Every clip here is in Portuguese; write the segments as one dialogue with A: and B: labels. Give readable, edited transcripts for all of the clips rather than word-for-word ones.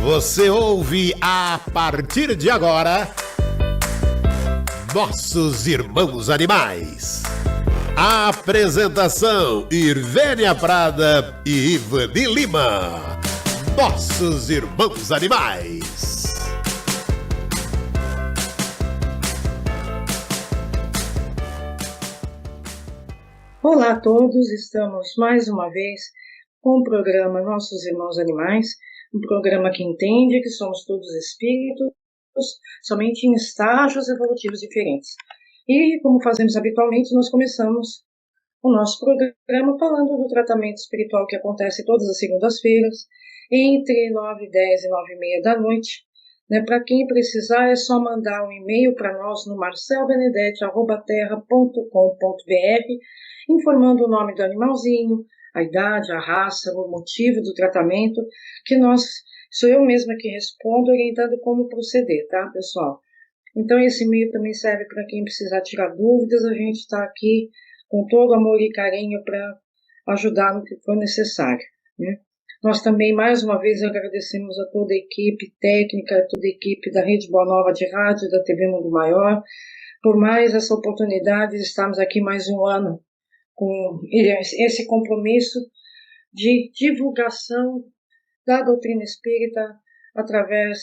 A: Você ouve a partir de agora Nossos Irmãos Animais. Apresentação: Irvênia Prada e Ivani Lima. Nossos Irmãos Animais.
B: Olá a todos, estamos mais uma vez com o programa Nossos Irmãos Animais, um programa que entende que somos todos espíritos, somente em estágios evolutivos diferentes. E, como fazemos habitualmente, nós começamos o nosso programa falando do tratamento espiritual que acontece todas as segundas-feiras, entre 9h10 e 9h30 da noite. Para quem precisar, é só mandar um e-mail para nós no marcelbenedete@terra.com.br, informando o nome do animalzinho, a idade, a raça, o motivo do tratamento, que sou eu mesma que respondo, orientando como proceder, tá, pessoal? Então, esse e-mail também serve para quem precisar tirar dúvidas. A gente está aqui com todo amor e carinho para ajudar no que for necessário, né? Nós também, mais uma vez, agradecemos a toda a equipe técnica, a toda a equipe da Rede Boa Nova de Rádio, da TV Mundo Maior, por mais essa oportunidade de estarmos aqui mais um ano com esse compromisso de divulgação da doutrina espírita através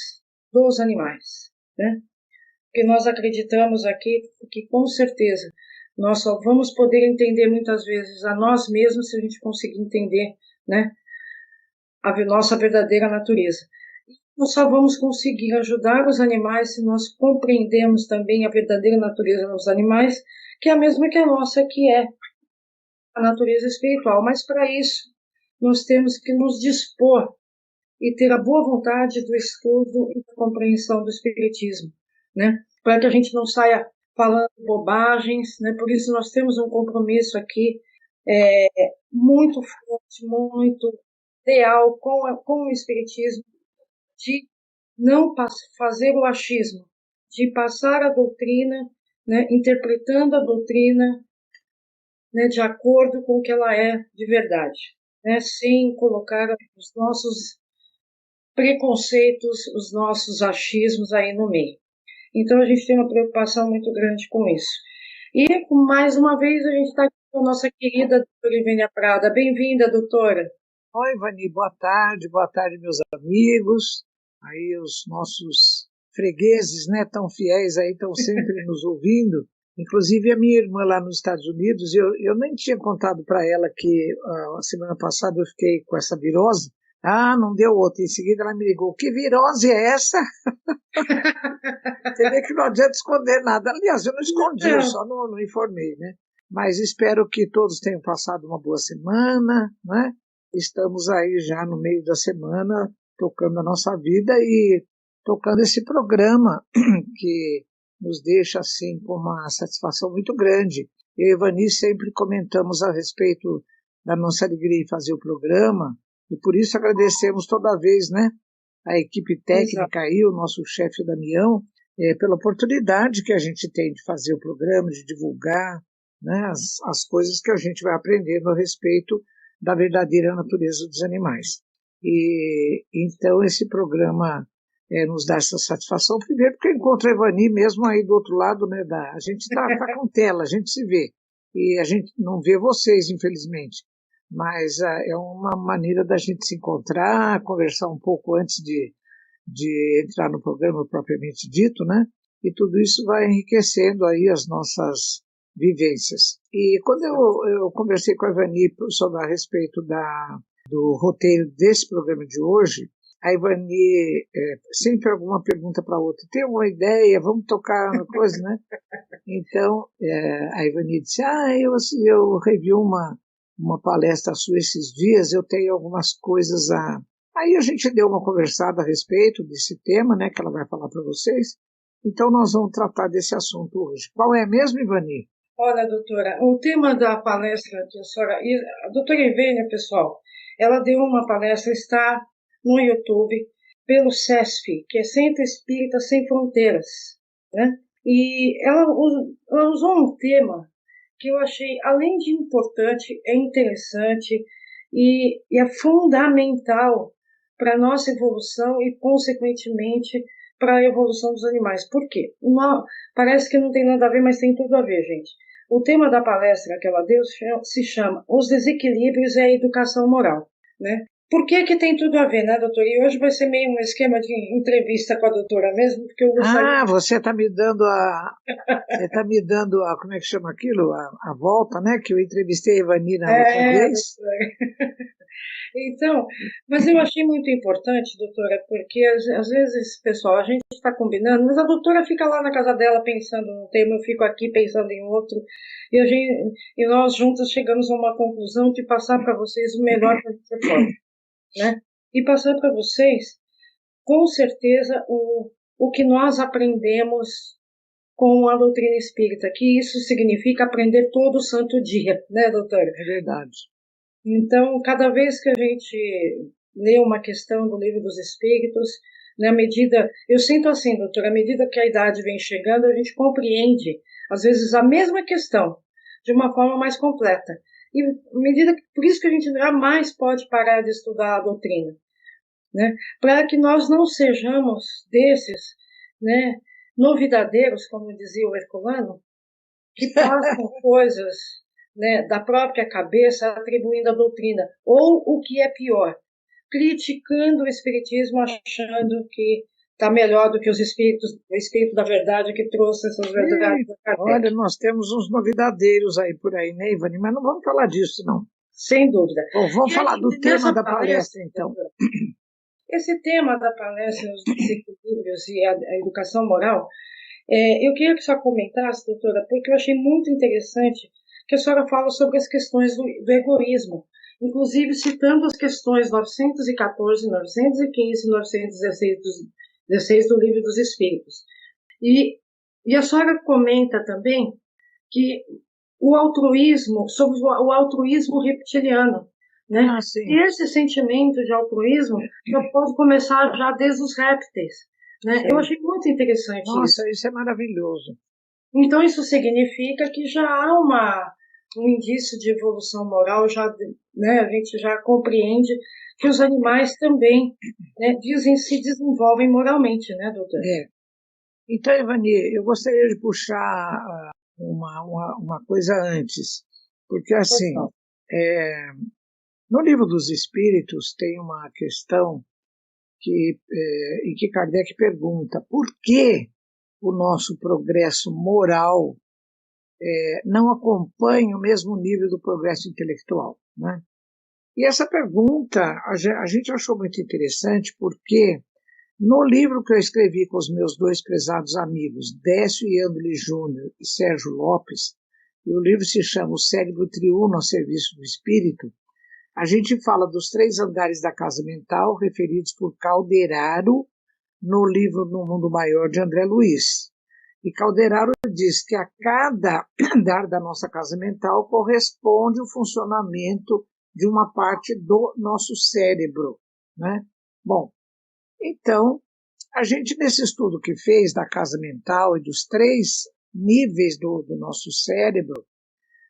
B: dos animais, né? Porque nós acreditamos aqui que, com certeza, nós só vamos poder entender muitas vezes a nós mesmos se a gente conseguir entender, né, a nossa verdadeira natureza. Nós só vamos conseguir ajudar os animais se nós compreendermos também a verdadeira natureza dos animais, que é a mesma que a nossa, que é a natureza espiritual. Mas para isso, nós temos que nos dispor e ter a boa vontade do estudo e da compreensão do espiritismo, né? Para que a gente não saia falando bobagens, né? Por isso nós temos um compromisso aqui muito forte, muito real com o espiritismo, de não fazer o achismo, de passar a doutrina, né? Interpretando a doutrina, né? De acordo com o que ela é de verdade, né? Sem colocar os nossos preconceitos, os nossos achismos aí no meio. Então a gente tem uma preocupação muito grande com isso. E mais uma vez a gente está aqui com a nossa querida doutora Irvênia Prada. Bem-vinda, doutora.
C: Oi, Ivani, boa tarde, meus amigos, aí os nossos fregueses, né, tão fiéis aí, estão sempre nos ouvindo. Inclusive a minha irmã lá nos Estados Unidos, eu nem tinha contado para ela que a semana passada eu fiquei com essa virose. Ah, não deu outra. Em seguida ela me ligou: que virose é essa? Você vê que não adianta esconder nada. Aliás, eu não escondi, eu só não informei, né? Mas espero que todos tenham passado uma boa semana, né? Estamos aí já no meio da semana, tocando a nossa vida e tocando esse programa que nos deixa, assim, com uma satisfação muito grande. Eu e Ivani sempre comentamos a respeito da nossa alegria em fazer o programa, e por isso agradecemos toda vez, né, a equipe técnica aí, o nosso chefe Damião, pela oportunidade que a gente tem de fazer o programa, de divulgar, né, as coisas que a gente vai aprendendo a respeito da verdadeira natureza dos animais. E então esse programa nos dá essa satisfação, primeiro porque eu encontro a Ivani mesmo aí do outro lado, né, a gente está com tela, a gente se vê, e a gente não vê vocês, infelizmente, mas é uma maneira da gente se encontrar, conversar um pouco antes de entrar no programa propriamente dito, né, e tudo isso vai enriquecendo aí as nossas vivências. E quando eu conversei com a Ivani sobre a respeito do roteiro desse programa de hoje, a Ivani sempre alguma pergunta para a outra: tem uma ideia, vamos tocar uma coisa, né? Então a Ivani disse: eu revi uma palestra sua esses dias, eu tenho algumas coisas a... Aí a gente deu uma conversada a respeito desse tema, né, que ela vai falar para vocês. Então nós vamos tratar desse assunto hoje. Qual é mesmo, Ivani?
B: Olha, doutora, o tema da palestra que a doutora Irvênia, pessoal, ela deu uma palestra, está no YouTube, pelo CESF, que é Centro Espírita Sem Fronteiras, né? E ela usou um tema que eu achei, além de importante, é interessante e é fundamental para a nossa evolução e, consequentemente, para a evolução dos animais. Por quê? Parece que não tem nada a ver, mas tem tudo a ver, gente. O tema da palestra que ela deu se chama Os Desequilíbrios e a Educação Moral, né? Por que que tem tudo a ver, né, doutora? E hoje vai ser meio um esquema de entrevista com a doutora mesmo, porque eu gostaria...
C: Você está me dando como é que chama aquilo? A volta, né? Que eu entrevistei a Ivani na outra vez.
B: Doutora. Então, mas eu achei muito importante, doutora, porque às vezes, pessoal, a gente está combinando, mas a doutora fica lá na casa dela pensando num tema, eu fico aqui pensando em outro, e nós juntas chegamos a uma conclusão de passar para vocês o melhor que a gente pode, né? E passar para vocês, com certeza, o que nós aprendemos com a doutrina espírita, que isso significa aprender todo santo dia, né, doutora?
C: É verdade.
B: Então, cada vez que a gente lê uma questão do Livro dos Espíritos, na medida, eu sinto assim, doutora, à medida que a idade vem chegando, a gente compreende, às vezes, a mesma questão de uma forma mais completa. E por isso que a gente jamais pode parar de estudar a doutrina, né? Para que nós não sejamos desses, né, novidadeiros, como dizia o Herculano, que passam coisas, né, da própria cabeça atribuindo a doutrina, ou o que é pior, criticando o espiritismo, achando que está melhor do que o espírito da verdade que trouxe essas verdades da Kardec.
C: Olha, nós temos uns novidadeiros aí por aí, né, Ivani? Mas não vamos falar disso, não.
B: Sem dúvida.
C: Bom, vamos falar do tema da palestra, então.
B: Esse tema da palestra, os desequilíbrios e a educação moral, eu queria que a senhora comentasse, doutora, porque eu achei muito interessante que a senhora fala sobre as questões do egoísmo, inclusive citando as questões 914, 915 e 916 do Livro dos Espíritos. E a senhora comenta também que o altruísmo, sobre o altruísmo reptiliano, né? E esse sentimento de altruísmo já pode começar já desde os répteis, né? Eu achei muito interessante isso.
C: Nossa, isso é maravilhoso.
B: Então isso significa que já há um indício de evolução moral, né, a gente já compreende que os animais também, né, se desenvolvem moralmente, né, doutora?
C: Então, Ivani, eu gostaria de puxar uma coisa antes, porque assim, no Livro dos Espíritos tem uma questão em que Kardec pergunta por que o nosso progresso moral não acompanha o mesmo nível do progresso intelectual, né? E essa pergunta a gente achou muito interessante porque no livro que eu escrevi com os meus dois prezados amigos, Décio Iandoli Júnior e Sérgio Lopes, e o livro se chama O Cérebro Triuno ao Serviço do Espírito, a gente fala dos 3 andares da casa mental, referidos por Calderaro no livro No Mundo Maior, de André Luiz. E Calderaro diz que a cada andar da nossa casa mental corresponde o funcionamento de uma parte do nosso cérebro, né? Bom, então, a gente, nesse estudo que fez da casa mental e dos 3 níveis do nosso cérebro,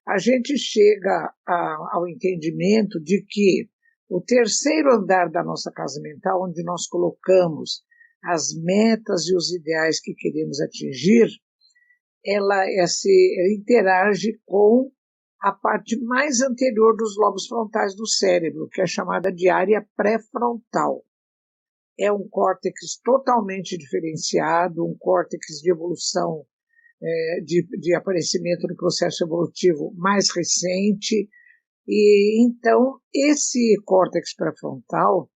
C: a gente chega ao entendimento de que o 3º andar da nossa casa mental, onde nós colocamos as metas e os ideais que queremos atingir, ela interage com a parte mais anterior dos lobos frontais do cérebro, que é chamada de área pré-frontal. É um córtex totalmente diferenciado, um córtex de evolução, de aparecimento no processo evolutivo mais recente. E então, esse córtex pré-frontal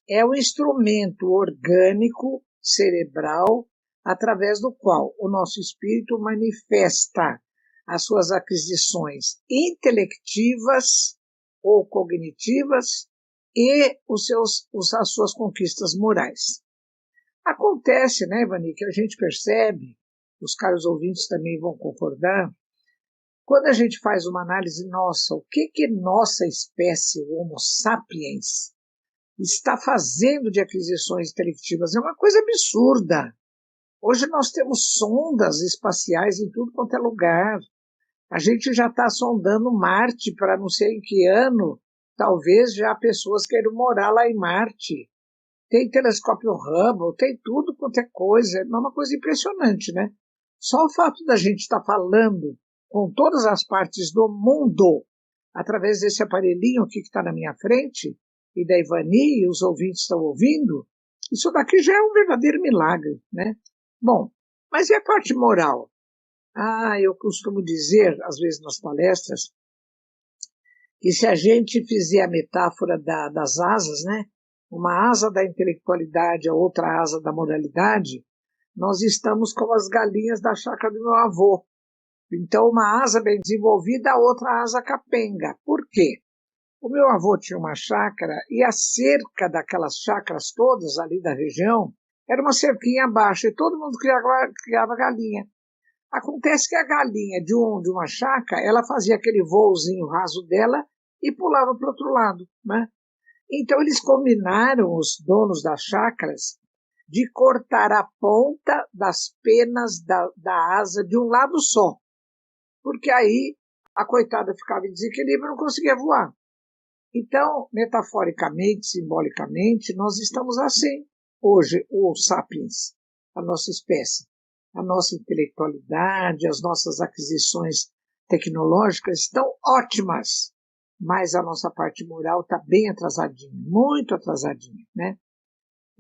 C: é o instrumento orgânico cerebral através do qual o nosso espírito manifesta as suas aquisições intelectivas ou cognitivas e as suas conquistas morais. Acontece, né, Ivani, que a gente percebe, os caros ouvintes também vão concordar, quando a gente faz uma análise nossa, o que nossa espécie, o Homo sapiens, está fazendo de aquisições intelectivas? É uma coisa absurda. Hoje nós temos sondas espaciais em tudo quanto é lugar. A gente já está sondando Marte para não sei em que ano. Talvez já pessoas queiram morar lá em Marte. tem telescópio Hubble, tem tudo quanto é coisa, é uma coisa impressionante, né? Só o fato da gente estar falando com todas as partes do mundo, através desse aparelhinho aqui que está na minha frente, e da Ivani, e os ouvintes estão ouvindo, isso daqui já é um verdadeiro milagre, né? Bom, mas e a parte moral? Eu costumo dizer, às vezes nas palestras, que se a gente fizer a metáfora das asas, né? Uma asa da intelectualidade, a outra asa da moralidade, nós estamos como as galinhas da chácara do meu avô. Então, uma asa bem desenvolvida, a outra asa capenga. Por quê? O meu avô tinha uma chácara e a cerca daquelas chácaras todas ali da região era uma cerquinha baixa e todo mundo criava galinha. Acontece que a galinha de uma chácara, ela fazia aquele voozinho raso dela e pulava para o outro lado, né? Então eles combinaram, os donos das chácaras, de cortar a ponta das penas da asa de um lado só, porque aí a coitada ficava em desequilíbrio e não conseguia voar. Então, metaforicamente, simbolicamente, nós estamos assim hoje, os sapiens, a nossa espécie. A nossa intelectualidade, as nossas aquisições tecnológicas estão ótimas, mas a nossa parte moral está bem atrasadinha, muito atrasadinha, né?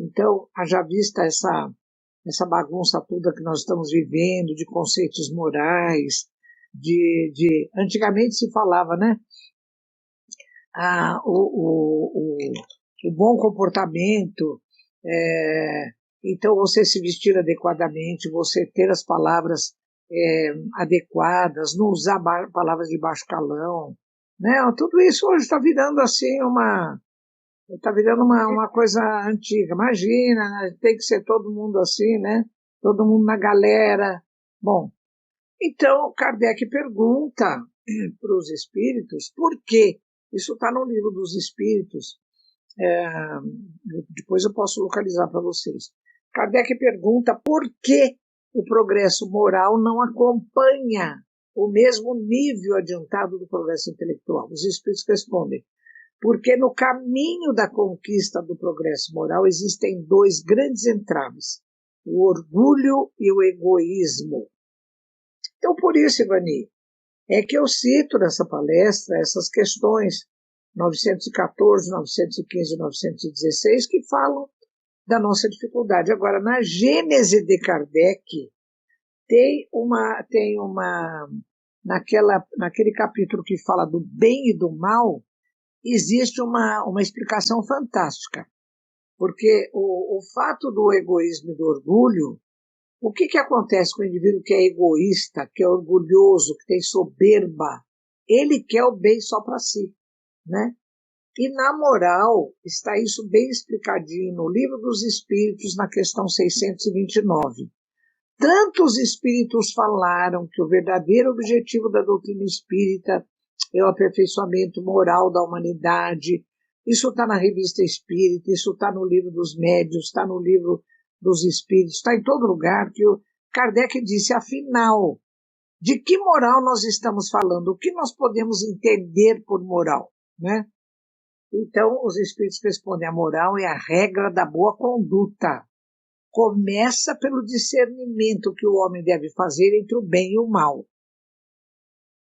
C: Então, haja vista essa bagunça toda que nós estamos vivendo, de conceitos morais, antigamente se falava, né? O bom comportamento, então você se vestir adequadamente, você ter as palavras adequadas, não usar palavras de baixo calão, né? Tudo isso hoje está virando assim uma coisa antiga. Imagina, tem que ser todo mundo assim, né? Todo mundo na galera. Bom, então Kardec pergunta para os espíritos por quê? Isso está no livro dos espíritos. Depois eu posso localizar para vocês. Kardec pergunta por que o progresso moral não acompanha o mesmo nível adiantado do progresso intelectual. Os espíritos respondem, porque no caminho da conquista do progresso moral existem dois grandes entraves, o orgulho e o egoísmo. Então, por isso, Ivani, é que eu cito nessa palestra essas questões 914, 915 e 916 que falam da nossa dificuldade. Agora, na Gênese de Kardec, naquele capítulo que fala do bem e do mal, existe uma explicação fantástica, porque o fato do egoísmo e do orgulho, o que acontece com o indivíduo que é egoísta, que é orgulhoso, que tem soberba? Ele quer o bem só para si, né? E na moral, está isso bem explicadinho no Livro dos Espíritos, na questão 629. Tantos espíritos falaram que o verdadeiro objetivo da doutrina espírita é o aperfeiçoamento moral da humanidade. Isso está na Revista Espírita, isso está no Livro dos Médiuns, está no Livro dos Espíritos, está em todo lugar, que o Kardec disse, afinal, de que moral nós estamos falando? O que nós podemos entender por moral, né? Então, os espíritos respondem, a moral é a regra da boa conduta. Começa pelo discernimento que o homem deve fazer entre o bem e o mal.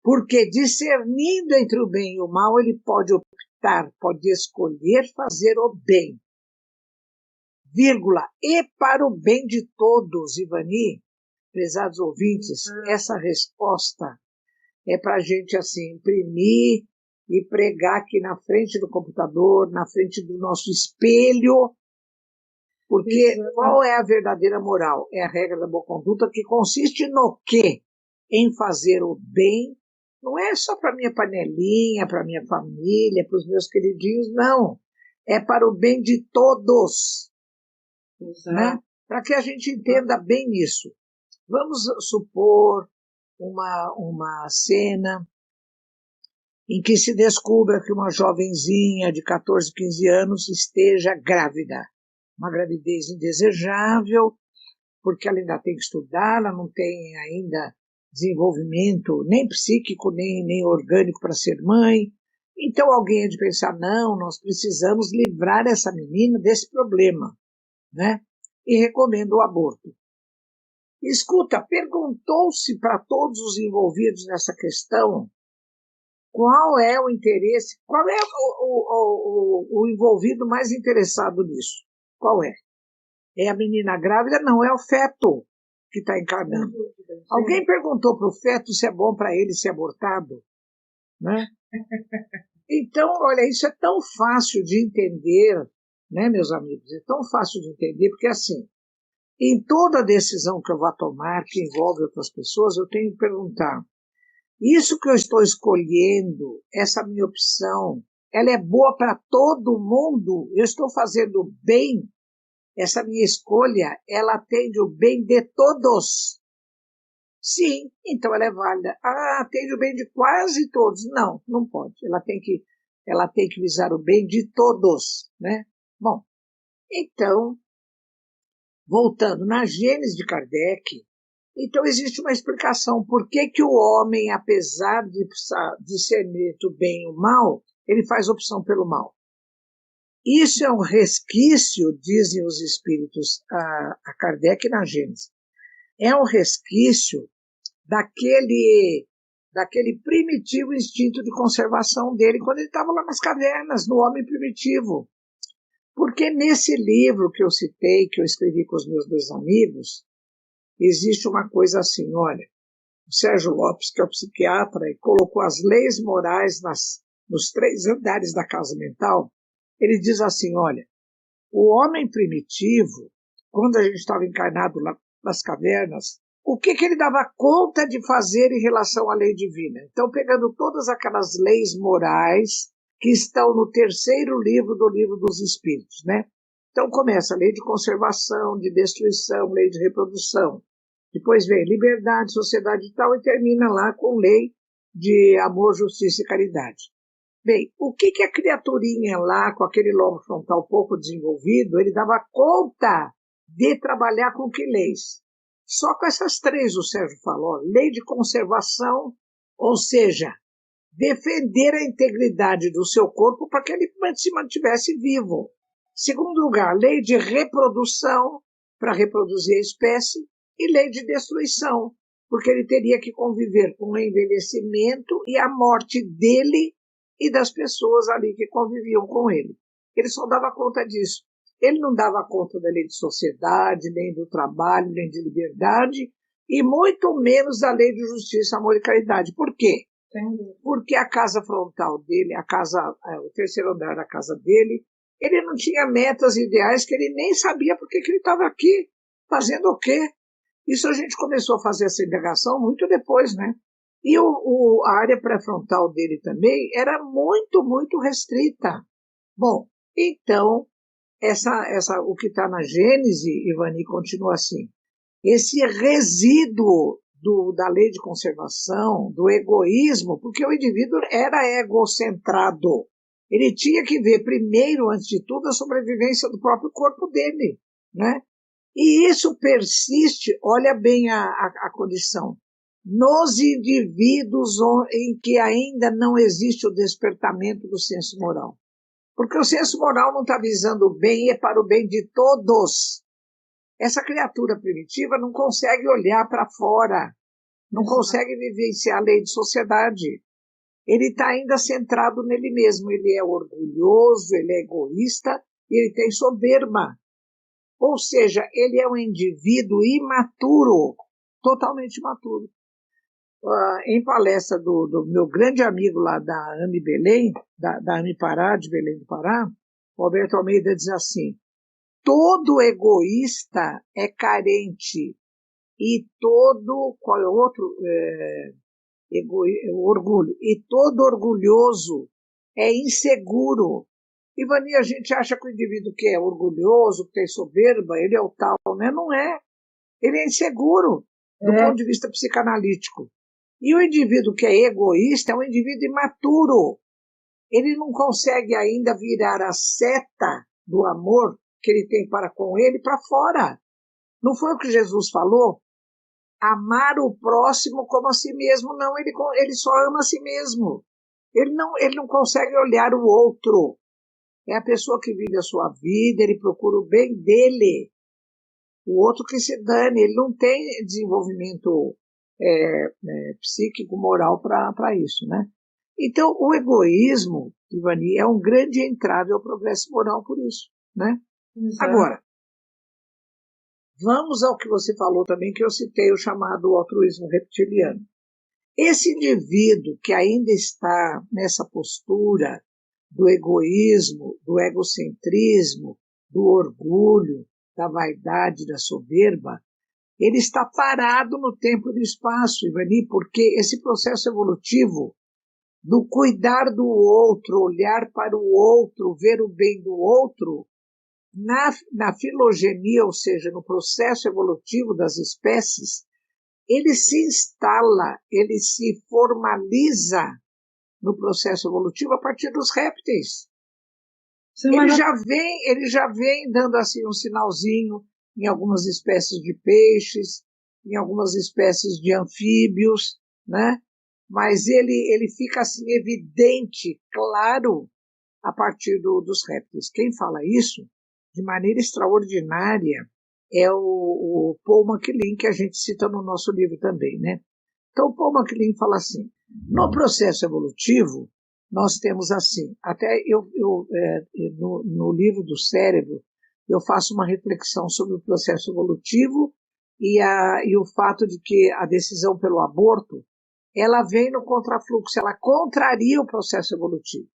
C: Porque discernindo entre o bem e o mal, ele pode optar, pode escolher fazer o bem. Vírgula, e para o bem de todos, Ivani, prezados ouvintes, essa resposta é para a gente assim, imprimir e pregar aqui na frente do computador, na frente do nosso espelho, porque qual é a verdadeira moral? É a regra da boa conduta, que consiste no quê? Em fazer o bem, não é só para minha panelinha, para minha família, para os meus queridinhos, não. É para o bem de todos, né? Para que a gente entenda bem isso. Vamos supor uma cena em que se descubra que uma jovenzinha de 14, 15 anos esteja grávida. Uma gravidez indesejável, porque ela ainda tem que estudar, ela não tem ainda desenvolvimento nem psíquico, nem orgânico para ser mãe. Então alguém é de pensar, não, nós precisamos livrar essa menina desse problema. né? E recomenda o aborto. Escuta, perguntou-se para todos os envolvidos nessa questão qual é o interesse, qual é o envolvido mais interessado nisso? Qual é? É a menina grávida? Não, é o feto que está encarnando. Alguém perguntou para o feto se é bom para ele ser abortado? Né? Então, olha, isso é tão fácil de entender, né, meus amigos? É tão fácil de entender, porque assim, em toda decisão que eu vá tomar, que envolve outras pessoas, eu tenho que perguntar, isso que eu estou escolhendo, essa minha opção, ela é boa para todo mundo? Eu estou fazendo bem? Essa minha escolha, ela atende o bem de todos? Sim, então ela é válida. Ah, atende o bem de quase todos. Não, não pode. Ela tem que visar o bem de todos, né? Bom, então, voltando na Gênese de Kardec, então existe uma explicação por que o homem, apesar de discernir o bem e o mal, ele faz opção pelo mal. Isso é um resquício, dizem os espíritos a Kardec na Gênese, é um resquício daquele primitivo instinto de conservação dele quando ele estava lá nas cavernas, no homem primitivo. Porque nesse livro que eu citei, que eu escrevi com os meus dois amigos, existe uma coisa assim, olha, o Sérgio Lopes, que é o psiquiatra, e colocou as leis morais nos 3 andares da casa mental, ele diz assim, olha, o homem primitivo, quando a gente estava encarnado lá nas cavernas, o que ele dava conta de fazer em relação à lei divina? Então, pegando todas aquelas leis morais que estão no 3º livro do Livro dos Espíritos, né? Então, começa a lei de conservação, de destruição, lei de reprodução. Depois vem liberdade, sociedade e tal, e termina lá com lei de amor, justiça e caridade. Bem, o que a criaturinha lá, com aquele lobo frontal pouco desenvolvido, ele dava conta de trabalhar com que leis? Só com essas 3 o Sérgio falou. Lei de conservação, ou seja, defender a integridade do seu corpo para que ele se mantivesse vivo. Segundo lugar, lei de reprodução, para reproduzir a espécie, e lei de destruição, porque ele teria que conviver com o envelhecimento e a morte dele e das pessoas ali que conviviam com ele. Ele só dava conta disso. Ele não dava conta da lei de sociedade, nem do trabalho, nem de liberdade, e muito menos da lei de justiça, amor e caridade. Por quê? Porque a casa frontal dele, o 3º andar da casa dele, ele não tinha metas ideais que ele nem sabia por que ele estava aqui, fazendo o quê? Isso a gente começou a fazer essa indagação muito depois, né? E a área pré-frontal dele também era muito, muito restrita. Bom, então, o que está na Gênese, Ivani, continua assim. Esse resíduo da lei de conservação, do egoísmo, porque o indivíduo era egocentrado. Ele tinha que ver primeiro, antes de tudo, a sobrevivência do próprio corpo dele, né? E isso persiste, olha bem a condição, nos indivíduos em que ainda não existe o despertamento do senso moral. Porque o senso moral não está visando o bem, é para o bem de todos. Essa criatura primitiva não consegue olhar para fora, não consegue vivenciar a lei de sociedade. Ele está ainda centrado nele mesmo, ele é orgulhoso, ele é egoísta, e ele tem soberba. Ou seja, ele é um indivíduo imaturo, totalmente imaturo. Em palestra do meu grande amigo lá da AME Belém, da AME Pará, de Belém do Pará, Roberto Almeida diz assim, todo egoísta é carente e todo, qual é o outro? Orgulho. E todo orgulhoso é inseguro. Ivani, a gente acha que o indivíduo que é orgulhoso, que tem soberba, ele é o tal, né? Não é. Ele é inseguro do ponto de vista psicanalítico. E o indivíduo que é egoísta é um indivíduo imaturo. Ele não consegue ainda virar a seta do amor que ele tem para com ele para fora. Não foi o que Jesus falou? Amar o próximo como a si mesmo. Não, ele só ama a si mesmo. Ele não consegue olhar o outro. é a pessoa que vive a sua vida, ele procura o bem dele. O outro que se dane, ele não tem desenvolvimento psíquico, moral para isso, né? Então, o egoísmo, Ivani, é um grande entrave ao progresso moral por isso, né?
B: Exato.
C: Agora, vamos ao que você falou também, que eu citei, o chamado altruísmo reptiliano. Esse indivíduo que ainda está nessa postura do egoísmo, do egocentrismo, do orgulho, da vaidade, da soberba, ele está parado no tempo e no espaço, Ivani, porque esse processo evolutivo do cuidar do outro, olhar para o outro, ver o bem do outro, na filogenia, ou seja, no processo evolutivo das espécies, ele se instala, ele se formaliza no processo evolutivo a partir dos répteis. Ele já vem dando assim um sinalzinho em algumas espécies de peixes, em algumas espécies de anfíbios, né? Mas ele fica assim evidente, claro, a partir dos répteis. Quem fala isso, de maneira extraordinária, é o Paul MacLean, que a gente cita no nosso livro também, né? Então, o Paul MacLean fala assim, no processo evolutivo, nós temos assim, até no livro do cérebro, eu faço uma reflexão sobre o processo evolutivo e o fato de que a decisão pelo aborto, ela vem no contrafluxo, ela contraria o processo evolutivo,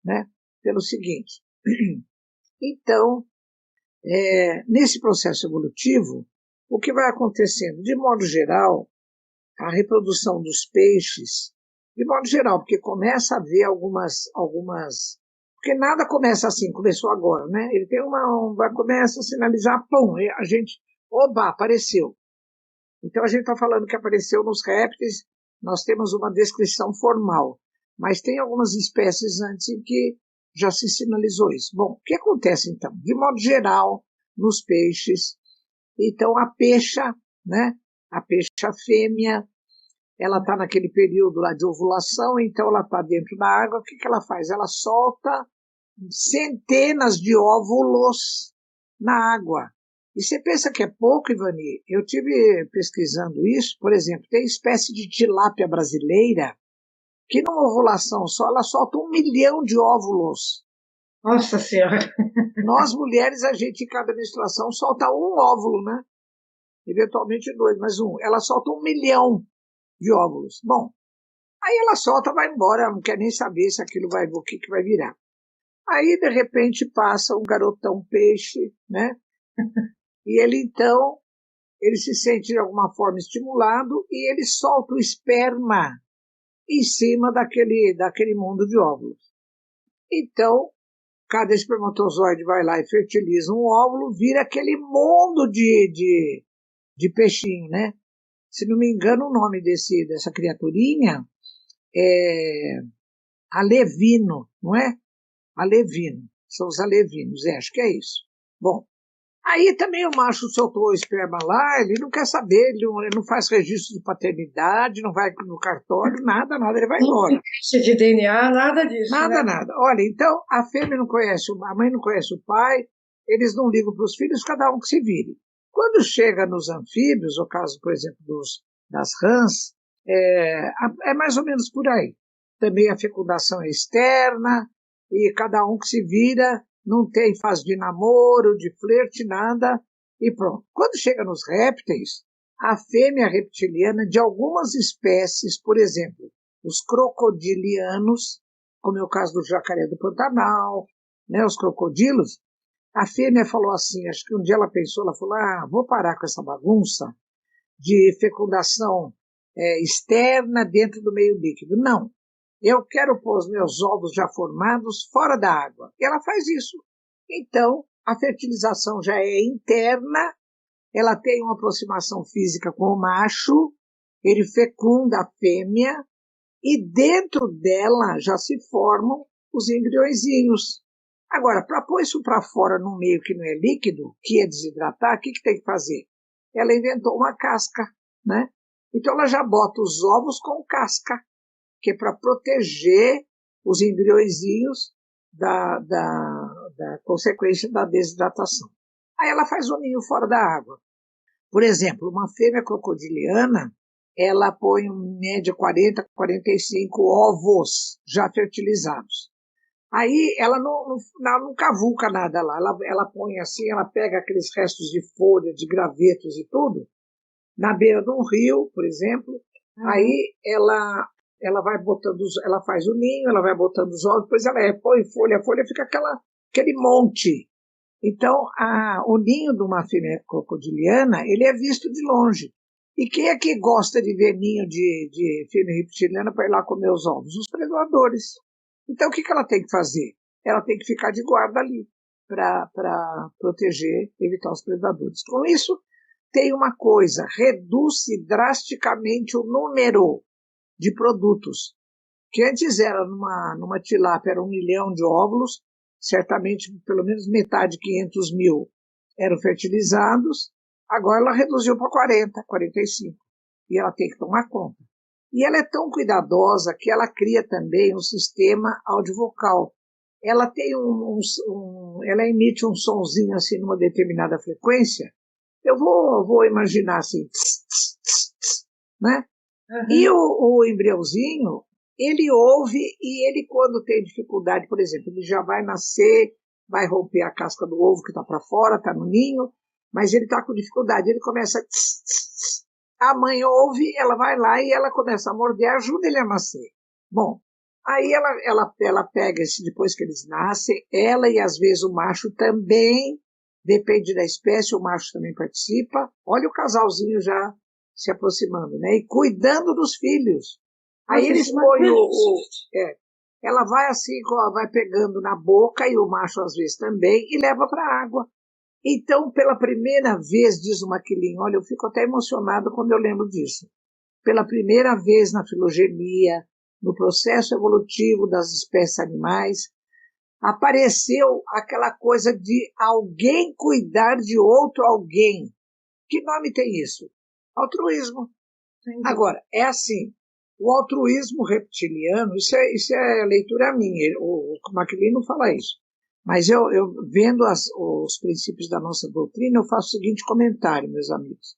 C: né? Pelo seguinte, então, nesse processo evolutivo, o que vai acontecendo? De modo geral, a reprodução dos peixes, de modo geral, porque começa a haver algumas porque nada começa assim, começou agora, né? Ele tem começa a sinalizar, pum, a gente, oba, apareceu. Então a gente está falando que apareceu nos répteis, nós temos uma descrição formal, mas tem algumas espécies antes em que já se sinalizou isso. Bom, o que acontece então? De modo geral, nos peixes, então a peixa, né? A peixa fêmea, ela está naquele período lá de ovulação, então ela está dentro da água, o que ela faz? Ela solta centenas de óvulos na água. E você pensa que é pouco, Ivani? Eu tive pesquisando isso, por exemplo, tem espécie de tilápia brasileira que numa ovulação só, ela solta 1 milhão de óvulos.
B: Nossa Senhora!
C: Nós, mulheres, a gente em cada menstruação solta um óvulo, né? Eventualmente 2, mas um. Ela solta 1 milhão de óvulos. Bom, aí ela solta, vai embora, ela não quer nem saber se aquilo o que vai virar. Aí, de repente, passa um garotão peixe, né? E ele, então, ele se sente de alguma forma estimulado e ele solta o esperma em cima daquele mundo de óvulos. Então, cada espermatozoide vai lá e fertiliza um óvulo, vira aquele mundo de peixinho, né? Se não me engano, o nome dessa criaturinha é alevino, não é? Alevino, são os alevinos, acho que é isso. Bom, aí também o macho soltou o esperma lá, ele não quer saber, ele não faz registro de paternidade, não vai no cartório, nada, ele vai embora.
B: Não tem de DNA, nada disso,
C: Nada,
B: né?
C: nada. Olha, então, a fêmea não conhece, a mãe não conhece o pai, eles não ligam para os filhos, cada um que se vire. Quando chega nos anfíbios, o caso, por exemplo, das rãs, é mais ou menos por aí. Também a fecundação é externa, e cada um que se vira, não tem fase de namoro, de flerte, nada, e pronto. Quando chega nos répteis, a fêmea reptiliana de algumas espécies, por exemplo, os crocodilianos, como é o caso do jacaré do Pantanal, né, os crocodilos, a fêmea falou assim, acho que um dia ela pensou, ela falou, vou parar com essa bagunça de fecundação externa dentro do meio líquido. Não, eu quero pôr os meus ovos já formados fora da água. E ela faz isso. Então, a fertilização já é interna, ela tem uma aproximação física com o macho, ele fecunda a fêmea, e dentro dela já se formam os embriõezinhos. Agora, para pôr isso para fora num meio que não é líquido, que é desidratar, o que tem que fazer? Ela inventou uma casca, né? Então ela já bota os ovos com casca, que é para proteger os embriõezinhos da consequência da desidratação. Aí ela faz o ninho fora da água. Por exemplo, uma fêmea crocodiliana, ela põe em média 40, 45 ovos já fertilizados. Aí ela não cavuca nada lá, ela põe assim, ela pega aqueles restos de folha, de gravetos e tudo, na beira de um rio, por exemplo, aí ela vai botando, ela faz o ninho, ela vai botando os ovos, depois ela põe folha, a folha fica aquele monte. Então, o ninho de uma fêmea crocodiliana, ele é visto de longe. E quem é que gosta de ver ninho de fêmea reptiliana para ir lá comer os ovos? Os predadores. Então, o que ela tem que fazer? Ela tem que ficar de guarda ali para proteger, evitar os predadores. Com isso, tem uma coisa, reduz-se drasticamente o número de produtos, que antes era numa tilápia, era 1 milhão de óvulos, certamente pelo menos metade, 500 mil, eram fertilizados, agora ela reduziu para 40, 45, e ela tem que tomar conta. E ela é tão cuidadosa que ela cria também um sistema audiovocal. Ela tem ela emite um sonzinho assim numa determinada frequência. Eu vou imaginar assim, tss, tss, tss, tss, né? E o embriãozinho, ele ouve e ele, quando tem dificuldade, por exemplo, ele já vai nascer, vai romper a casca do ovo que está para fora, está no ninho, mas ele está com dificuldade, ele começa a tss, tss, tss. A mãe ouve, ela vai lá e ela começa a morder, ajuda ele a nascer. Bom, aí ela pega, depois que eles nascem, ela e às vezes o macho também, depende da espécie, o macho também participa. Olha o casalzinho já se aproximando, né? E cuidando dos filhos. Aí eles põem ela vai assim, vai pegando na boca, e o macho às vezes também, e leva para a água. Então, pela primeira vez, diz o Maquilinho, olha, eu fico até emocionado quando eu lembro disso. Pela primeira vez na filogenia, no processo evolutivo das espécies animais, apareceu aquela coisa de alguém cuidar de outro alguém. Que nome tem isso? Altruísmo. Entendi. Agora, é assim, o altruísmo reptiliano, isso é leitura minha, o Maquilinho fala isso. Mas eu vendo os princípios da nossa doutrina, eu faço o seguinte comentário, meus amigos.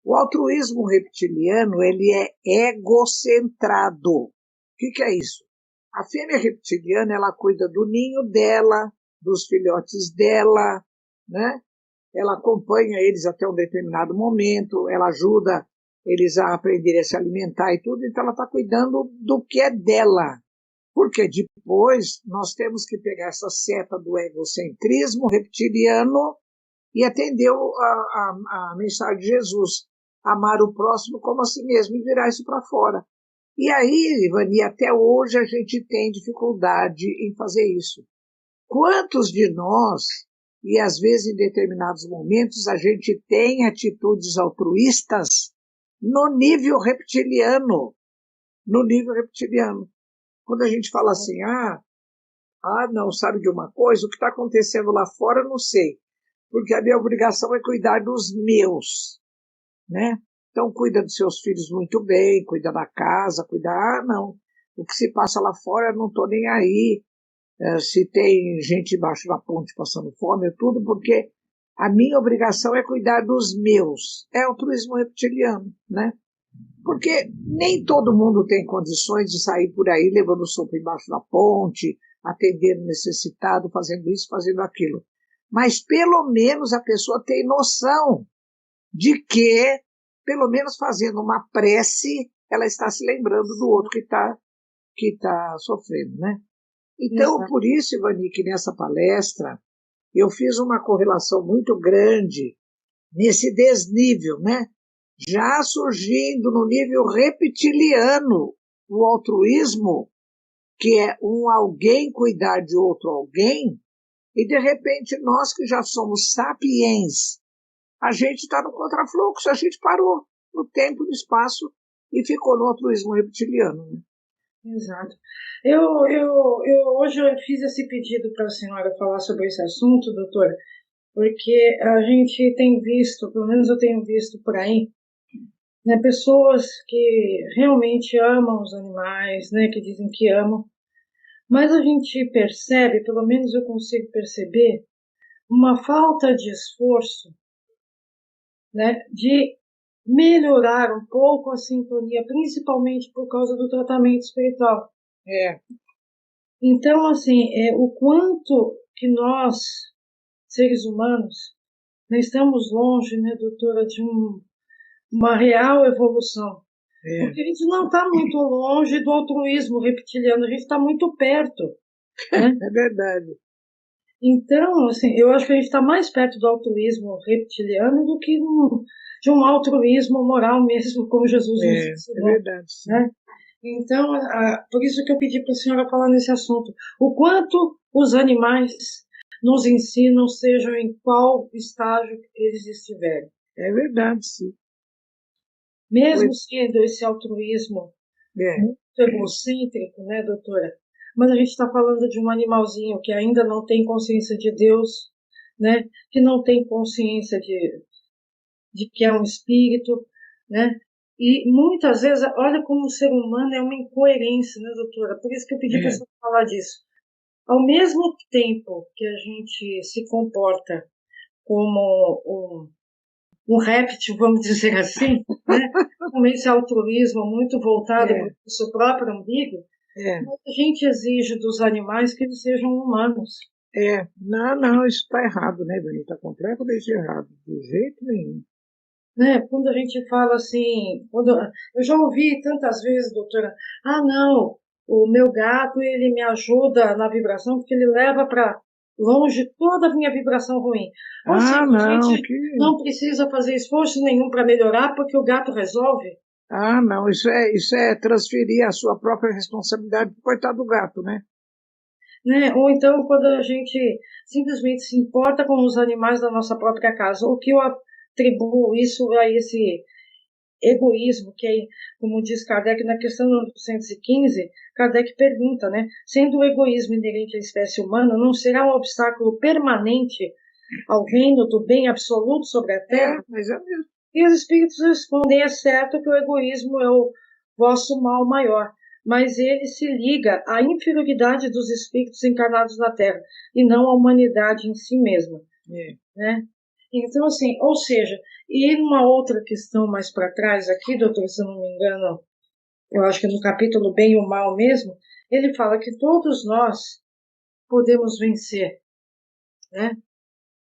C: O altruísmo reptiliano, ele é egocentrado. O que é isso? A fêmea reptiliana, ela cuida do ninho dela, dos filhotes dela, né? Ela acompanha eles até um determinado momento, ela ajuda eles a aprenderem a se alimentar e tudo, então ela está cuidando do que é dela. Porque depois nós temos que pegar essa seta do egocentrismo reptiliano e atender a mensagem de Jesus. Amar o próximo como a si mesmo e virar isso para fora. E aí, Ivani, até hoje a gente tem dificuldade em fazer isso. Quantos de nós, e às vezes em determinados momentos, a gente tem atitudes altruístas no nível reptiliano? No nível reptiliano. Quando a gente fala assim, não, sabe de uma coisa? O que está acontecendo lá fora, eu não sei. Porque a minha obrigação é cuidar dos meus, né? Então, cuida dos seus filhos muito bem, cuida da casa, não. O que se passa lá fora, eu não estou nem aí. Se tem gente embaixo da ponte passando fome, tudo, porque a minha obrigação é cuidar dos meus. É altruísmo reptiliano, né? Porque nem todo mundo tem condições de sair por aí levando sopa embaixo da ponte, atendendo necessitado, fazendo isso, fazendo aquilo. Mas pelo menos a pessoa tem noção de que, pelo menos fazendo uma prece, ela está se lembrando do outro que tá sofrendo, né? Então, exato. Por isso, Ivani, que nessa palestra eu fiz uma correlação muito grande nesse desnível, né? Já surgindo no nível reptiliano o altruísmo, que é um alguém cuidar de outro alguém, e de repente nós que já somos sapiens, a gente está no contrafluxo, a gente parou no tempo e no espaço e ficou no altruísmo reptiliano. Né?
B: Exato. Hoje eu fiz esse pedido para a senhora falar sobre esse assunto, doutora, porque a gente tem visto, pelo menos eu tenho visto por aí, né, pessoas que realmente amam os animais, né, que dizem que amam, mas a gente percebe, pelo menos eu consigo perceber, uma falta de esforço, né, de melhorar um pouco a sintonia, principalmente por causa do tratamento espiritual. Então, assim, o quanto que nós, seres humanos, não estamos longe, né, doutora, de uma real evolução. Porque a gente não está muito longe do altruísmo reptiliano, a gente está muito perto. Né?
C: É verdade.
B: Então, assim, eu acho que a gente está mais perto do altruísmo reptiliano do que de um altruísmo moral mesmo, como Jesus nos ensinou.
C: É verdade. Sim.
B: Né? Então, por isso que eu pedi para a senhora falar nesse assunto. O quanto os animais nos ensinam, seja em qual estágio eles estiverem.
C: É verdade, sim.
B: Mesmo sendo esse altruísmo muito egocêntrico, né, doutora? Mas a gente está falando de um animalzinho que ainda não tem consciência de Deus, né? Que não tem consciência de que é um espírito, né? E muitas vezes, olha como o ser humano é uma incoerência, né, doutora? Por isso que eu pedi para você falar disso. Ao mesmo tempo que a gente se comporta como um réptil, vamos dizer assim, né? Com esse altruísmo muito voltado para o seu próprio umbigo, mas a gente exige dos animais que eles sejam humanos.
C: Não, isso está errado, né, Dani? Está completamente errado, de jeito nenhum.
B: Né? Quando a gente fala assim, eu já ouvi tantas vezes, doutora, não, o meu gato ele me ajuda na vibração porque ele leva para longe toda a minha vibração ruim. Ou seja, a gente não precisa fazer esforço nenhum para melhorar porque o gato resolve.
C: Não, isso é transferir a sua própria responsabilidade para o coitado do gato, né?
B: Ou então quando a gente simplesmente se importa com os animais da nossa própria casa, o que eu atribuo isso a esse egoísmo, que é, como diz Kardec na questão 915, Kardec pergunta, né? Sendo o egoísmo inerente à espécie humana, não será um obstáculo permanente ao reino do bem absoluto sobre a Terra?
C: Mas é mesmo.
B: E os espíritos respondem, é certo que o egoísmo é o vosso mal maior, mas ele se liga à inferioridade dos espíritos encarnados na Terra, e não à humanidade em si mesma. Né? Então, assim, ou seja, e uma outra questão mais para trás aqui, doutor, se eu não me engano, eu acho que no capítulo Bem e o Mal mesmo, ele fala que todos nós podemos vencer, né,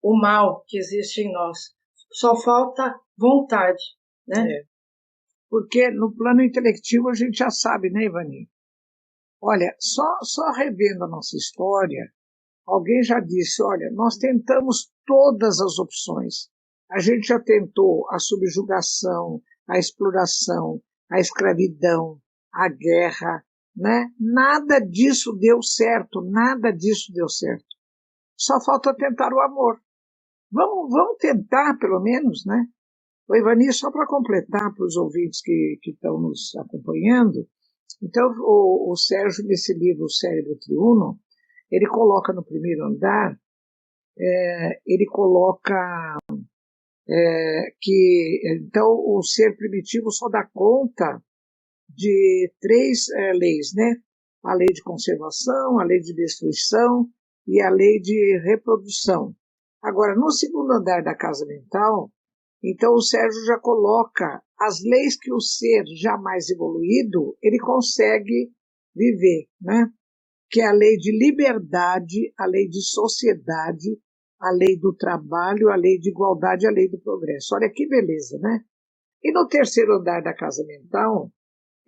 B: o mal que existe em nós. Só falta vontade, né?
C: Porque no plano intelectivo a gente já sabe, né, Ivani? Olha, só revendo a nossa história, alguém já disse, olha, nós tentamos todas as opções. A gente já tentou a subjugação, a exploração, a escravidão, a guerra, né? Nada disso deu certo, nada disso deu certo. Só falta tentar o amor. Vamos tentar, pelo menos, né? O Ivani, só para completar para os ouvintes que estão nos acompanhando, então o Sérgio, nesse livro, O Cérebro Triuno, ele coloca no primeiro andar, ele coloca que então o ser primitivo só dá conta de 3 leis, né? A lei de conservação, a lei de destruição e a lei de reprodução. Agora, no segundo andar da casa mental, então o Sérgio já coloca as leis que o ser já mais evoluído ele consegue viver, né? Que é a lei de liberdade, a lei de sociedade, a lei do trabalho, a lei de igualdade, a lei do progresso. Olha que beleza, né? E no terceiro andar da casa mental,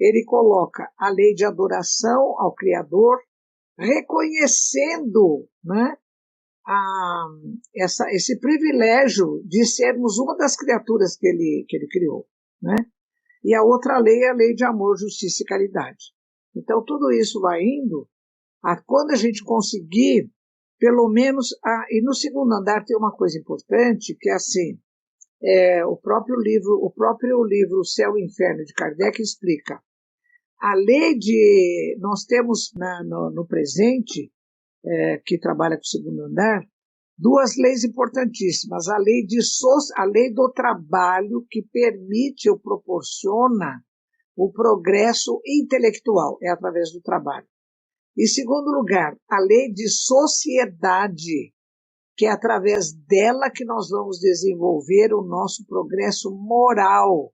C: ele coloca a lei de adoração ao Criador, reconhecendo, né, esse privilégio de sermos uma das criaturas que ele criou, né? E a outra lei é a lei de amor, justiça e caridade. Então tudo isso vai indo quando a gente conseguir, pelo menos, e no segundo andar tem uma coisa importante, que é assim, o próprio livro O Céu e o Inferno de Kardec explica. A lei de, nós temos no presente, que trabalha com o segundo andar, 2 leis importantíssimas. A lei do trabalho, que permite ou proporciona o progresso intelectual, é através do trabalho. Em segundo lugar, a lei de sociedade, que é através dela que nós vamos desenvolver o nosso progresso moral.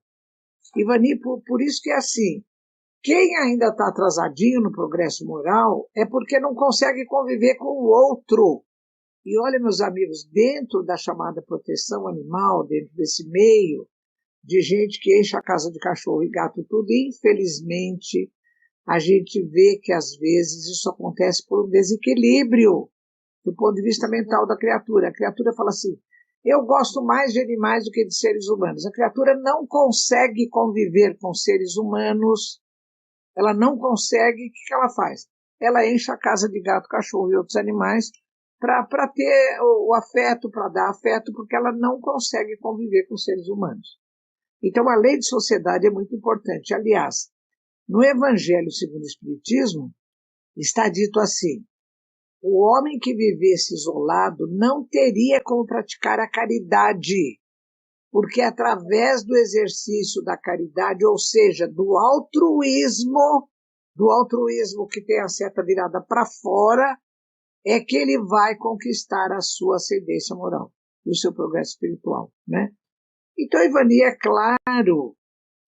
C: Ivani, por isso que é assim, quem ainda está atrasadinho no progresso moral é porque não consegue conviver com o outro. E olha, meus amigos, dentro da chamada proteção animal, dentro desse meio de gente que enche a casa de cachorro e gato tudo, infelizmente, a gente vê que às vezes isso acontece por um desequilíbrio do ponto de vista mental da criatura. A criatura fala assim, eu gosto mais de animais do que de seres humanos. A criatura não consegue conviver com seres humanos, ela não consegue, o que ela faz? Ela enche a casa de gato, cachorro e outros animais para ter o afeto, para dar afeto, porque ela não consegue conviver com seres humanos. Então, a lei de sociedade é muito importante. Aliás, no Evangelho segundo o Espiritismo, está dito assim, o homem que vivesse isolado não teria como praticar a caridade, porque através do exercício da caridade, ou seja, do altruísmo que tem a seta virada para fora, é que ele vai conquistar a sua ascendência moral e o seu progresso espiritual, né? Então, Ivani, é claro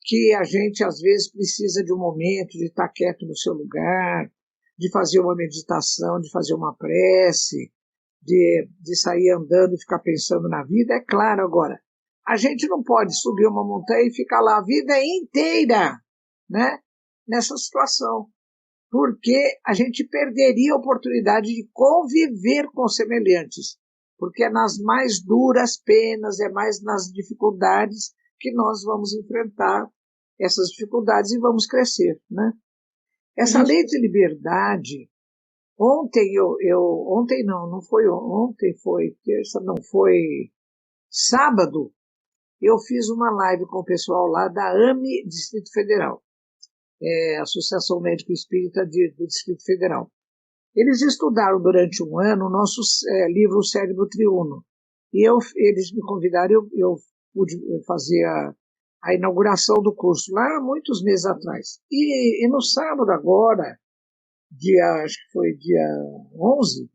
C: que a gente às vezes precisa de um momento de estar quieto no seu lugar, de fazer uma meditação, de fazer uma prece, de sair andando e ficar pensando na vida, é claro. Agora, a gente não pode subir uma montanha e ficar lá a vida inteira, né, nessa situação, porque a gente perderia a oportunidade de conviver com semelhantes, porque é nas mais duras penas, é mais nas dificuldades que nós vamos enfrentar essas dificuldades e vamos crescer, né? Essa lei de liberdade, ontem não foi ontem, foi terça, não, foi sábado, eu fiz uma live com o pessoal lá da AME Distrito Federal, Associação Médico Espírita do Distrito Federal. Eles estudaram durante um ano o nosso livro Cérebro Triuno. E eles me convidaram, eu pude fazer a inauguração do curso lá há muitos meses atrás. E no sábado agora, acho que foi dia 11,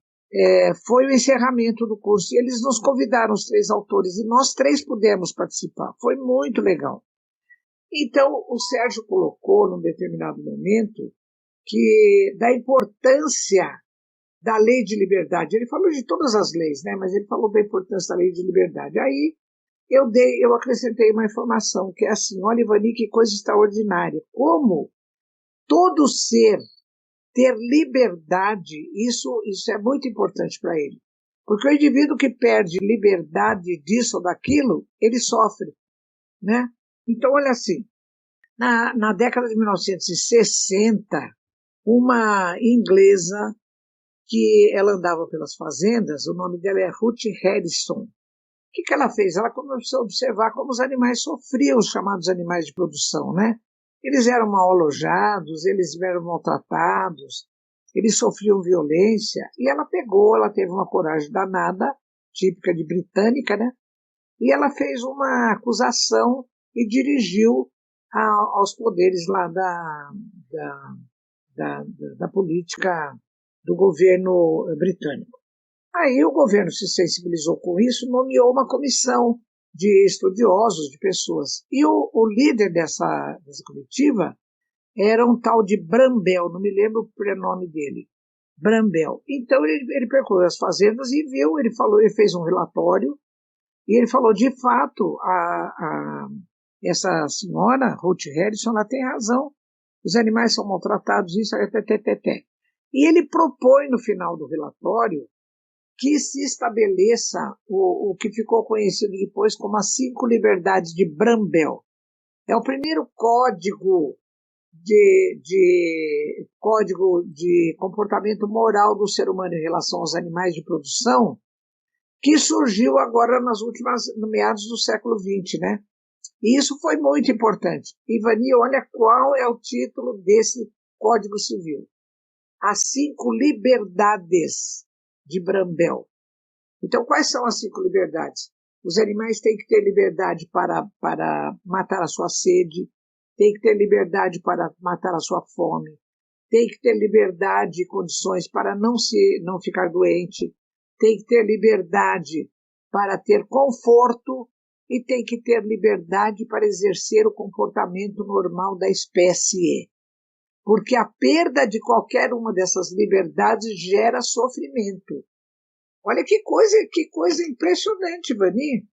C: foi o encerramento do curso. E eles nos convidaram, os 3 autores, e nós 3 pudemos participar. Foi muito legal. Então, o Sérgio colocou, num determinado momento, que da importância da lei de liberdade. Ele falou de todas as leis, né? Mas ele falou da importância da lei de liberdade. Aí eu acrescentei uma informação, que é assim, olha, Ivani, que coisa extraordinária. Como todo ser ter liberdade, isso é muito importante para ele. Porque o indivíduo que perde liberdade disso ou daquilo, ele sofre, né? Então, olha assim, na década de 1960, uma inglesa que ela andava pelas fazendas, o nome dela é Ruth Harrison. O que ela fez? Ela começou a observar como os animais sofriam, os chamados animais de produção, né? Eles eram mal alojados, eles eram maltratados, eles sofriam violência, e ela teve uma coragem danada, típica de britânica, né? E ela fez uma acusação e dirigiu aos poderes lá da política do governo britânico. Aí o governo se sensibilizou com isso, nomeou uma comissão de estudiosos, de pessoas. E o líder dessa comitiva era um tal de Brambell, não me lembro o prenome dele, Brambell. Então ele percorreu as fazendas e viu, ele fez um relatório, e ele falou, de fato, essa senhora, Ruth Harrison, ela tem razão, os animais são maltratados, isso, até. E ele propõe, no final do relatório, que se estabeleça o que ficou conhecido depois como as 5 liberdades de Brambell. É o primeiro código de comportamento moral do ser humano em relação aos animais de produção, que surgiu agora no meados do século XX, né? E isso foi muito importante. Ivani, olha qual é o título desse Código Civil. As 5 liberdades de Brambell. Então, quais são as 5 liberdades? Os animais têm que ter liberdade para matar a sua sede, têm que ter liberdade para matar a sua fome, tem que ter liberdade e condições para não ficar doente, tem que ter liberdade para ter conforto e tem que ter liberdade para exercer o comportamento normal da espécie. Porque a perda de qualquer uma dessas liberdades gera sofrimento. Olha que coisa impressionante, Vani.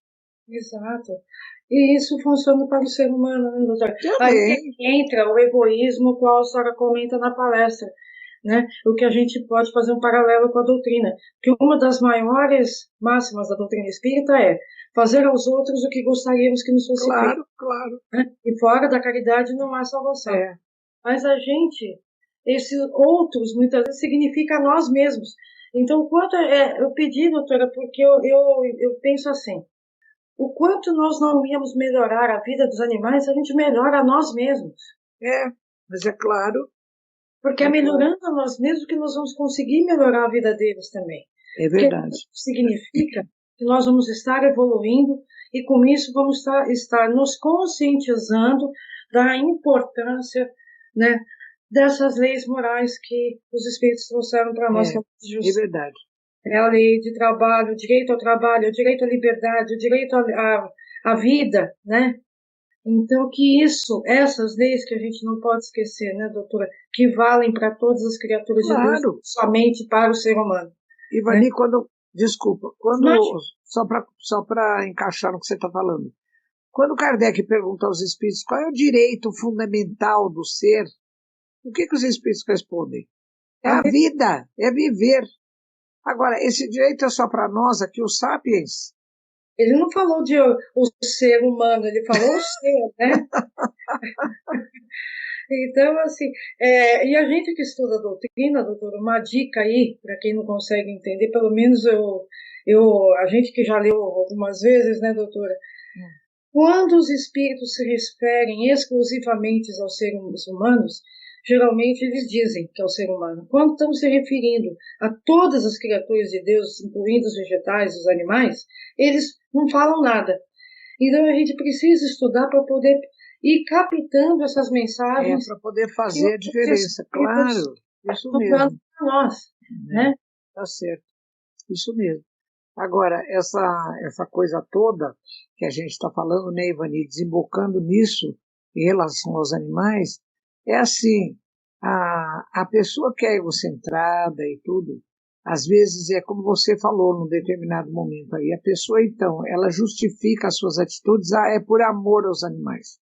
B: Exato. E isso funciona para o ser humano, né, doutora?
C: Também.
B: Aí entra o egoísmo, qual a senhora comenta na palestra, né? O que a gente pode fazer um paralelo com a doutrina. Que uma das maiores máximas da doutrina espírita é fazer aos outros o que gostaríamos que nos fosse feito.
C: Claro.
B: Né? E fora da caridade não há salvação. Mas a gente, esses outros, muitas vezes, significa nós mesmos. Então, eu pedi, doutora, porque eu penso assim, o quanto nós não íamos melhorar a vida dos animais, a gente melhora a nós mesmos.
C: Mas é claro.
B: Porque é melhorando a nós mesmos que nós vamos conseguir melhorar a vida deles também.
C: É verdade.
B: Porque isso significa que nós vamos estar evoluindo e com isso vamos estar nos conscientizando da importância, né, dessas leis morais que os espíritos trouxeram para nós.
C: É verdade.
B: É a lei de trabalho, o direito ao trabalho, o direito à liberdade, o direito à vida, né? Então, essas leis que a gente não pode esquecer, né, doutora, que valem para todas as criaturas de Deus, somente para o ser humano.
C: E, Vani, só para encaixar no que você está falando, quando Kardec pergunta aos espíritos qual é o direito fundamental do ser, o que os espíritos respondem? É a vida, é viver. Agora, esse direito é só para nós aqui, os sapiens?
B: Ele não falou de o ser humano, ele falou o ser, né? Então, assim, e a gente que estuda a doutrina, doutora, uma dica aí, para quem não consegue entender, pelo menos a gente que já leu algumas vezes, né, doutora? Quando os espíritos se referem exclusivamente aos seres humanos, geralmente eles dizem que é o ser humano. Quando estão se referindo a todas as criaturas de Deus, incluindo os vegetais, os animais, eles não falam nada. Então a gente precisa estudar para poder ir captando essas mensagens.
C: Para poder fazer a diferença, claro. Isso mesmo.
B: Para nós, né?
C: Tá certo. Isso mesmo. Agora, essa coisa toda que a gente está falando, né, Ivani, desembocando nisso em relação aos animais, é assim, a pessoa que é egocentrada e tudo, às vezes é como você falou num determinado momento aí, a pessoa então, ela justifica as suas atitudes, é por amor aos animais.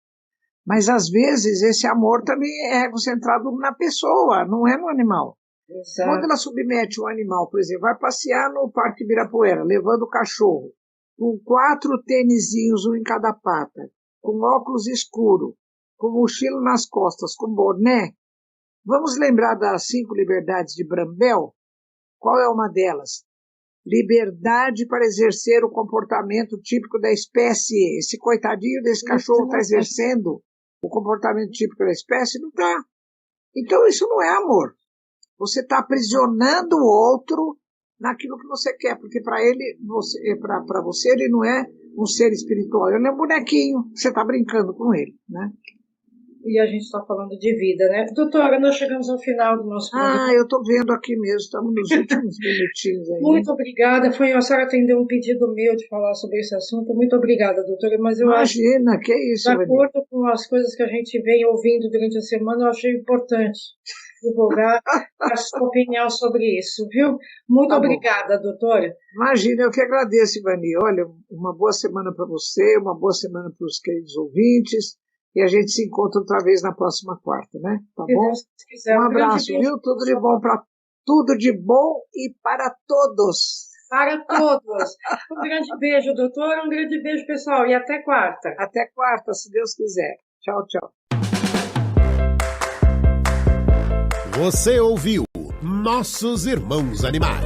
C: Mas às vezes esse amor também é egocentrado na pessoa, não é no animal. Exato. Quando ela submete um animal, por exemplo, vai passear no Parque Ibirapuera, levando o cachorro, com 4 tênisinhos, um em cada pata, com óculos escuro, com mochila nas costas, com boné. Vamos lembrar das 5 liberdades de Brambell? Qual é uma delas? Liberdade para exercer o comportamento típico da espécie. Esse coitadinho desse cachorro está exercendo o comportamento típico da espécie? Não está. Então isso não é amor. Você está aprisionando o outro naquilo que você quer, porque para você ele não é um ser espiritual, ele é um bonequinho, você está brincando com ele, né?
B: E a gente está falando de vida, né? Doutora, nós chegamos ao final do nosso programa.
C: Eu estou vendo aqui mesmo, estamos nos últimos minutinhos aí.
B: Muito obrigada, a senhora atendeu um pedido meu de falar sobre esse assunto, muito obrigada, doutora, mas eu
C: Imagina, que é isso,
B: de acordo com as coisas que a gente vem ouvindo durante a semana, eu achei importante divulgar a sua opinião sobre isso, viu? Muito obrigada, doutora.
C: Imagina, eu que agradeço, Ivani. Olha, uma boa semana para você, uma boa semana para os queridos ouvintes, e a gente se encontra outra vez na próxima quarta, né? Tá bom?
B: Deus quiser.
C: Um abraço, viu? Tudo de bom e para todos.
B: Para todos. Um grande beijo, doutora, um grande beijo, pessoal, e até quarta.
C: Até quarta, se Deus quiser. Tchau, tchau.
A: Você ouviu Nossos Irmãos Animais.